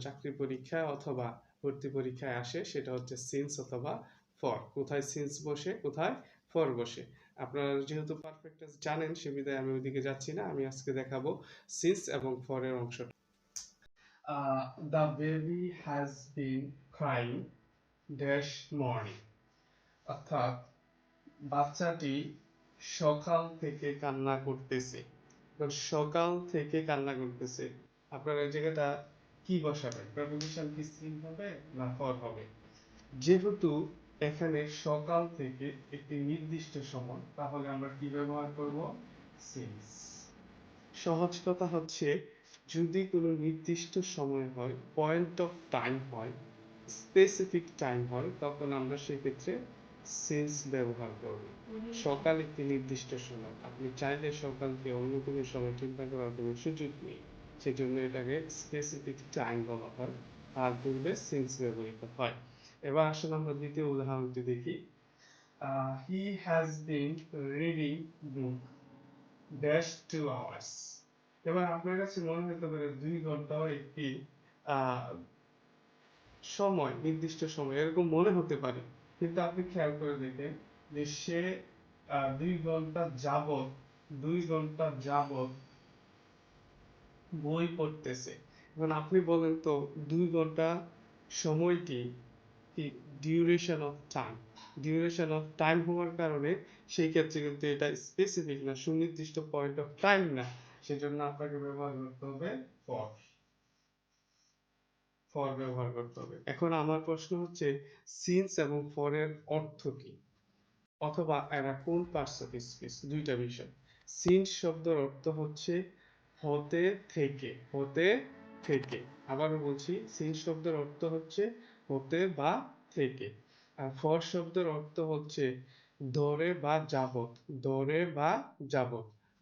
চাকরি পরীক্ষায় অথবা ভর্তি পরীক্ষায় আসে সেটা হচ্ছে সিন্স অথবা ফর। কোথায় সিন্স বসে, কোথায় ফর বসে। আপনারা যেহেতু পারফেক্ট টেন্স জানেন সে বিধায় আমি ওইদিকে যাচ্ছি না। আমি আজকে দেখাবো সিন্স এবং ফর এর অংশটা। The baby has been crying dash morning, অর্থাৎ বাচ্চাটি সকাল থেকে কান্না করতেছে। সকাল থেকে কান্না করতেছে। আপনারা এই জায়গাটা কি বসাবেন? প্রেপোজিশন কি সিন হবে না ফর হবে? যেহেতু এখানে সকাল থেকে একটি নির্দিষ্ট সময়, তাহলে আমরা কি ব্যবহার করব? সিন্স। সহজ কথা হচ্ছে, যদি কোনো নির্দিষ্ট সময় হয়, পয়েন্ট অফ টাইম হয়, স্পেসিফিক টাইম হয়, তখন আমরা সেক্ষেত্রে সিন্স ব্যবহার করব। সকাল একটি নির্দিষ্ট সময়, আপনি চাইলে সকালকে অন্য কোনো সময় চিন্তা করার কোনো সুযোগ নেই, সেজন্য এটাকে স্পেসিফিক টাইম বলা হয়, আর পূর্বে সিন্স ব্যবহৃত হয়। এবার আসলে আমরা দ্বিতীয় উদাহরণটি দেখি। He has been reading book dash 2 hours। এবার আপনার কাছে মনে হতে পারে 2 ঘন্টাও একটি সময়, নির্দিষ্ট সময় এরকম মনে হতে পারে, কিন্তু আপনি খেয়াল করে দেখেন যে সে 2 ঘন্টা যাবত 2 ঘন্টা যাবত বই পড়তেছে। এখন আপনি বলেন তো 2 ঘন্টা সময়টি কি duration of time. Duration of time হওয়ার কারণে সেই ক্ষেত্রে কিন্তু এটা স্পেসিফিক না, সুনির্দিষ্ট পয়েন্ট অফ টাইম না, সেজন্য আপনাকে ব্যবহার করতে হবে ফর। ফর ব্যবহার করতে হবে। এখন আমার প্রশ্ন হচ্ছে সিন্স এবং ফর এর অর্থ কি, অথবা এরা কোন পার্টস অফ স্পিচ? দুইটা বিষয়। সিন্স শব্দের অর্থ হচ্ছে হতে থেকে, হতে থেকে। আবারও বলছি, সিন্স শব্দের অর্থ হচ্ছে হতে বা থেকে। আর ফর শব্দের অর্থ হচ্ছে ধরে বা যাবত, ধরে বা যাবত।